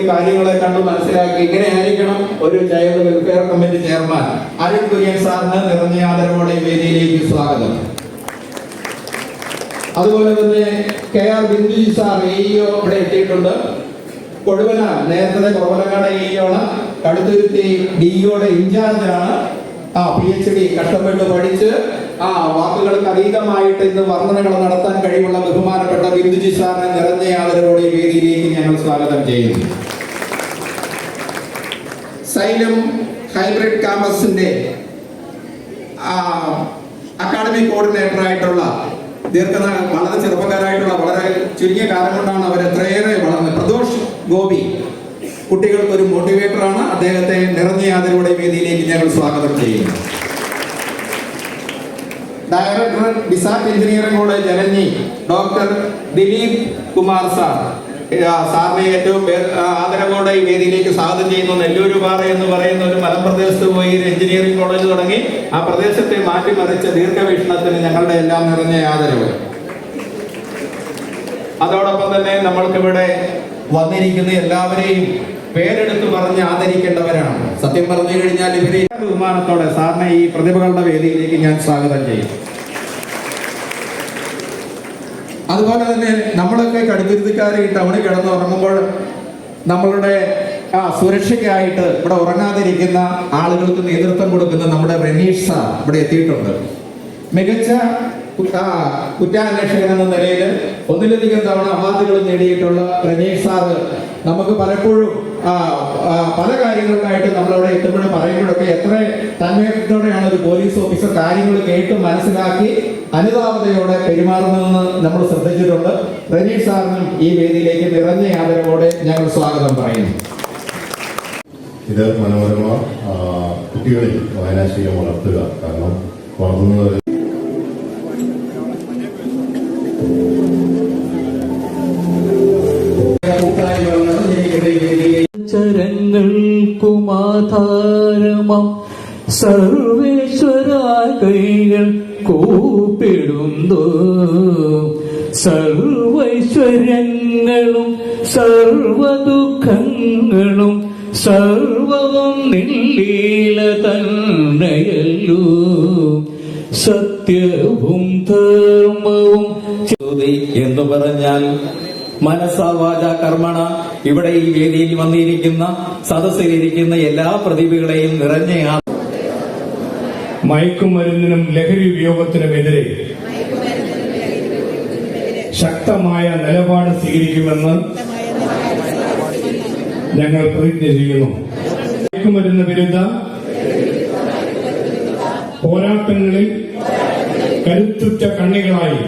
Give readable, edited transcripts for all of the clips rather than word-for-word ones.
കാര്യങ്ങളെ കണ്ടു മനസ്സിലാക്കി ഇങ്ങനെയായിരിക്കണം ഒരു child welfare committee chairman. Arun Kurian സാറിന് നിറഞ്ഞ ആദരവോടെ വേദിയിലേക്ക് സ്വാഗതം. അതുപോലെ തന്നെ KR ബിന്ദുജി സാർ EO ഇവിടെ എത്തിയിട്ടുണ്ട്. കൊടുവന നേരത്തെ കൊറവനങ്ങാട് EO ആണ്. കടുത്തുരുത്തി DOയുടെ ഇൻചാർജാണ്. PhD കഷ്ടപ്പെട്ട് പഠിച്ച് വാക്കുകൾക്ക് അതീതമായിട്ട് ഇന്ന് വർണ്ണനകൾ നടത്താൻ കഴിവുള്ള ബഹുമാനപ്പെട്ട ബിന്ദുജി സാറിനെ നിറഞ്ഞ ആദരവോടെ വേദിയിലേക്ക് ഞങ്ങൾ സ്വാഗതം ചെയ്യുന്നു. സൈലം ഹൈബ്രിഡ് ക്യാമ്പസിന്റെ അക്കാഡമിക് കോർഡിനേറ്റർ ആയിട്ടുള്ള വളരെ ചെറുപ്പക്കാരായിട്ടുള്ള വളരെ ചുരുങ്ങിയ കാലം കൊണ്ടാണ് അവർ എത്രയേറെ വളർന്നത് പ്രദോഷ് ഗോപി കുട്ടികൾക്ക് ഒരു മോട്ടിവേറ്ററാണ്. അദ്ദേഹത്തെ നിറഞ്ഞ ആദരവോടെ വേദിയിലേക്ക് ഞങ്ങൾ സ്വാഗതം ചെയ്യുന്നു. ഡയറക്ടർ ബിസാറ്റ് എഞ്ചിനീയറിംഗ് കോളേജ് അരഞ്ഞി ഡോക്ടർ ദിലീപ് കുമാർ സാറിനെ ഏറ്റവും ആദരവോടെ ഈ വേദിയിലേക്ക് സ്വാഗതം ചെയ്യുന്നു. നെല്ലൂരുപാറ എന്ന് പറയുന്ന ഒരു മലമ്പ്രദേശത്ത് പോയി എഞ്ചിനീയറിംഗ് കോളേജ് തുടങ്ങി ആ പ്രദേശത്തെ മാറ്റിമറിച്ച ദീർഘവീക്ഷണത്തിന് ഞങ്ങളുടെ എല്ലാം നിറഞ്ഞ ആദരവ്. അതോടൊപ്പം തന്നെ നമ്മൾക്കിവിടെ വന്നിരിക്കുന്ന എല്ലാവരെയും പേരെടുത്ത് പറഞ്ഞ് ആദരിക്കേണ്ടവരാണ്. സത്യം പറഞ്ഞു കഴിഞ്ഞാൽ ഇവരെ ബഹുമാനത്തോടെ സാറിനെ ഈ പ്രതിഭകളുടെ വേദിയിലേക്ക് ഞാൻ സ്വാഗതം ചെയ്യും. അതുപോലെ തന്നെ നമ്മളൊക്കെ കടുത്തുരുത്തിക്കാരെ ഈ ടൗണിൽ കിടന്നുറങ്ങുമ്പോൾ നമ്മളുടെ സുരക്ഷയ്ക്കായിട്ട് ഇവിടെ ഉറങ്ങാതിരിക്കുന്ന ആളുകൾക്ക് നേതൃത്വം കൊടുക്കുന്ന നമ്മുടെ റനീഷ് സാർ ഇവിടെ എത്തിയിട്ടുണ്ട്. മികച്ച കുറ്റാന്വേഷകൻ എന്ന നിലയിൽ ഒന്നിലധികം തവണ അവാർഡുകൾ നേടിയിട്ടുള്ള റനീഷ് സാറ് നമുക്ക് പലപ്പോഴും പല കാര്യങ്ങൾക്കായിട്ട് നമ്മളവിടെ എത്തുമ്പോഴും പറയുമ്പോഴൊക്കെ എത്ര തന്മയത്തോടെയാണ് ഒരു പോലീസ് ഓഫീസർ കാര്യങ്ങൾ കേട്ട് മനസ്സിലാക്കി അനുതാപതയോടെ പെരുമാറുന്നതെന്ന് നമ്മൾ ശ്രദ്ധിച്ചിട്ടുണ്ട്. റനീഷ് സാറിനും ഈ വേദിയിലേക്ക് നിറഞ്ഞ ആദരവോടെ ഞങ്ങൾ സ്വാഗതം പറയുന്നു. ഇത് മനോരമ കുട്ടികളിൽ വായനാശീലം വളർത്തുക. കാരണം വളർത്തുന്നത് ചരങ്ങൾക്കുമാധാരമം സർവേശ്വര കൈകൾ കൂപ്പിടുന്നു. സർവൈശ്വര്യങ്ങളും സർവദുഃഖങ്ങളും സർവവും നില്ലീല തന്നെയല്ലോ. സത്യവും ധർമ്മവും എന്ന് പറഞ്ഞാൽ മനസ്സാവാച കർമ്മണ ഇവിടെ ഈ വേദിയിൽ വന്നിരിക്കുന്ന സദസ്സിലിരിക്കുന്ന എല്ലാ പ്രതിഭകളെയും നിറഞ്ഞ മയക്കുമരുന്നിനും ലഹരി ഉപയോഗത്തിനുമെതിരെ ശക്തമായ നിലപാട് സ്വീകരിക്കുമെന്ന് ഞങ്ങൾ പ്രതിജ്ഞ ചെയ്യുന്നു. മയക്കുമരുന്ന് വിരുദ്ധ പോരാട്ടങ്ങളിൽ കരുത്തുറ്റ കണ്ണികളായി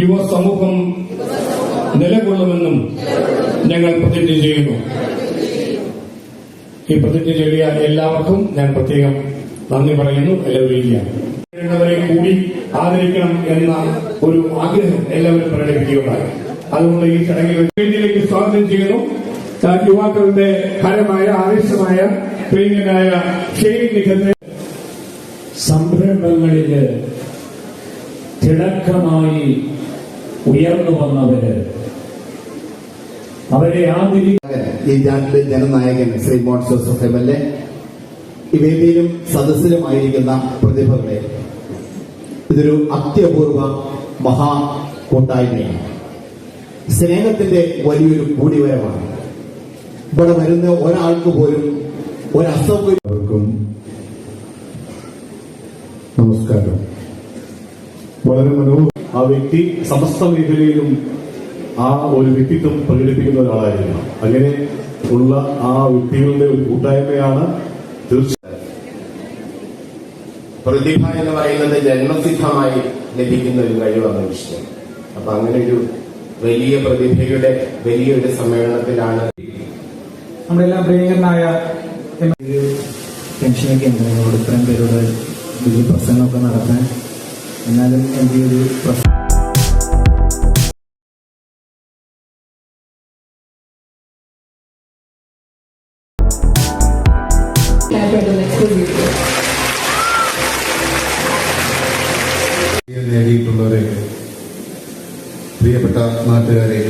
യുവസമൂഹം നിലകൊള്ളുമെന്നും ഞങ്ങൾ പ്രതിജ്ഞ ചെയ്യുന്നു. ഈ പ്രതിജ്ഞ ചൊല്ലിയ എല്ലാവർക്കും ഞാൻ പ്രത്യേകം നന്ദി പറയുന്നു. എല്ലാവരെയും കൂടി ആദരിക്കണം എന്ന ഒരു ആഗ്രഹം എല്ലാവരും പ്രകടിപ്പിക്കുകയുണ്ടായി. അതുകൊണ്ട് ഈ ചടങ്ങിൽ വേദിയിലേക്ക് സ്വാഗതം ചെയ്യുന്നു. യുവാക്കളുടെ ഹരമായ ആവേശമായ പ്രിയങ്കനായ ഷെയ്ൻ നിഖത്തെ സംരംഭങ്ങളില് തിളക്കമായി ഉയർന്നു വന്നവര് അവരെ ആദരിക്കാൻ ഈ നാട്ടിലെ ജനനായകൻ ശ്രീ മോൻസ് ജോസഫ് MLA, ഈ വേദിയിലും സദസ്സിലുമായിരിക്കുന്ന പ്രതിഭകളെ, ഇതൊരു അത്യപൂർവ മഹാ കൂട്ടായ്മയാണ്. സ്നേഹത്തിന്റെ വലിയൊരു കൂടിവരവാണ്. ഇവിടെ വരുന്ന ഒരാൾക്ക് പോലും ഒരു അസൗകര്യം. നമസ്കാരം. വളരെ ആ വ്യക്തി സമസ്ത മേഖലയിലും ആ ഒരു വ്യക്തിത്വം പ്രകടിപ്പിക്കുന്ന ഒരാളായിരിക്കണം. അങ്ങനെ ഉള്ള ആ വ്യക്തികളുടെ ഒരു കൂട്ടായ്മയാണ് തീർച്ചയായും. പ്രതിഭ എന്ന് പറയുന്നത് ജന്മസിദ്ധമായി ലഭിക്കുന്ന ഒരു കഴിവാണ് വിഷയം. അപ്പൊ അങ്ങനെ ഒരു വലിയ പ്രതിഭയുടെ വലിയൊരു സമ്മേളനത്തിലാണ് നമ്മളെല്ലാം പ്രിയങ്കരനായ ടെൻഷനൊക്കെ ഉണ്ട് ഞങ്ങളോട് ഇത്രയും പേരോട് വലിയ പ്രസംഗമൊക്കെ നടത്താൻ. എന്നാലും എൻ്റെ ഒരു നേടിയിട്ടുള്ളവരെ, പ്രിയപ്പെട്ട നാട്ടുകാരെ,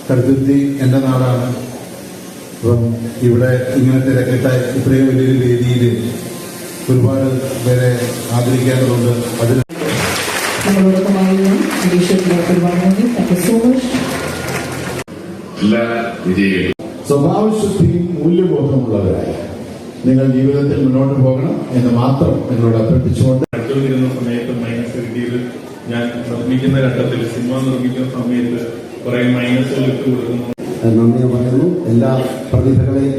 കടുത്തുരുത്തി എന്റെ നാടാണ്. അപ്പം ഇവിടെ ഇങ്ങനെ തിരക്കിട്ട ഇത്രയും വലിയൊരു വേദിയിൽ ഒരുപാട് പേരെ ആദരിക്കേണ്ടതുണ്ട്. അതിന് സ്വഭാവശുദ്ധിയും മൂല്യബോധമുള്ളവരായി നിങ്ങൾ ജീവിതത്തിൽ മുന്നോട്ട് പോകണം എന്ന് മാത്രം നിങ്ങളോട് അഭ്യർത്ഥിച്ചുകൊണ്ട്, പഠിച്ചുകൊണ്ടിരുന്ന സമയത്ത് മൈനസ് കിട്ടിയത് ഞാൻ നിർമ്മിക്കുന്ന ഘട്ടത്തിൽ, സിനിമ നിർമ്മിക്കുന്ന സമയത്ത് കുറെ മൈനസുകൾ ഇട്ട് കൊടുക്കുന്നു. നന്ദി പറയുന്നു. എല്ലാ പ്രതിഭകളെയും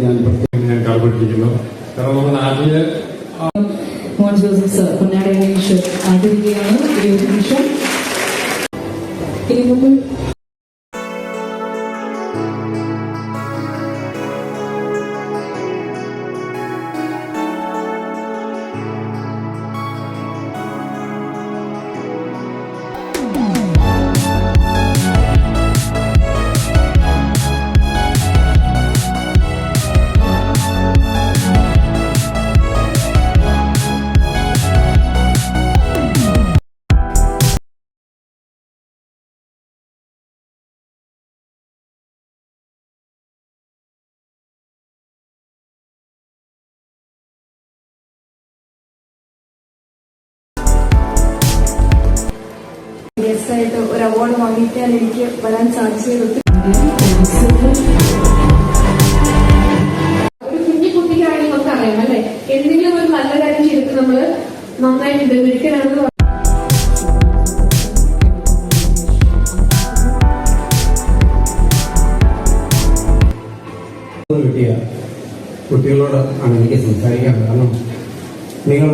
ഞാൻ കാൽപ്പെട്ടിരിക്കുന്നു. കാരണം നമ്മുടെ നാട്ടില് മോൻസ് ജോസഫ് സർ പൊന്നാട ആദരിക്കുകയാണ് ഈ ഒരു നിമിഷം. ഇനി മുമ്പ് ഗസ്റ്റായിട്ട് ഒരു അവാർഡ് വാങ്ങിക്കാൻ എനിക്ക് വരാൻ സാധിച്ചത് ഒരു കുഞ്ഞു കുട്ടിക്കാണെങ്കിൽ നമുക്ക് അറിയാം അല്ലെ, എന്തെങ്കിലും ഒരു നല്ല കാര്യം ചെയ്തിട്ട് നമ്മള് നന്നായിട്ട് ഒരിക്കലാണെന്ന് കിട്ടിയ കുട്ടികളോട് ആണ് എനിക്ക് സംസാരിക്കാൻ. കാരണം നിങ്ങൾ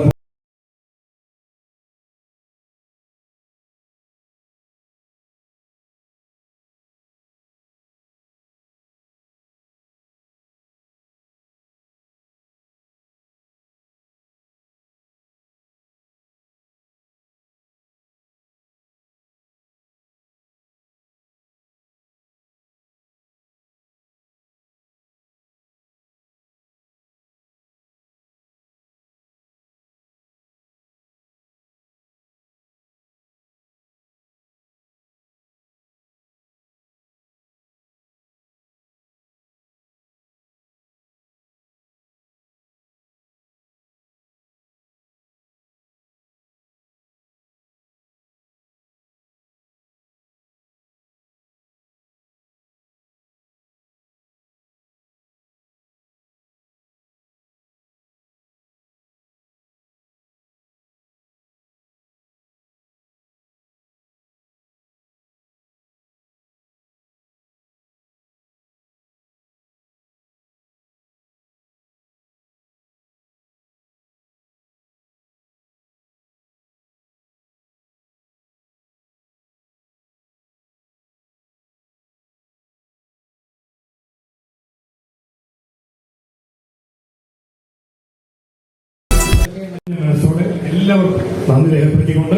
മനസ്സോടെ എല്ലാവർക്കും നന്ദി രേഖപ്പെടുത്തിക്കൊണ്ട്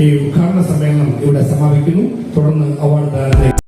ഈ ഉദ്ഘാടന സമ്മേളനം ഇവിടെ സമാപിക്കുന്നു. തുടർന്ന് അവാർഡ്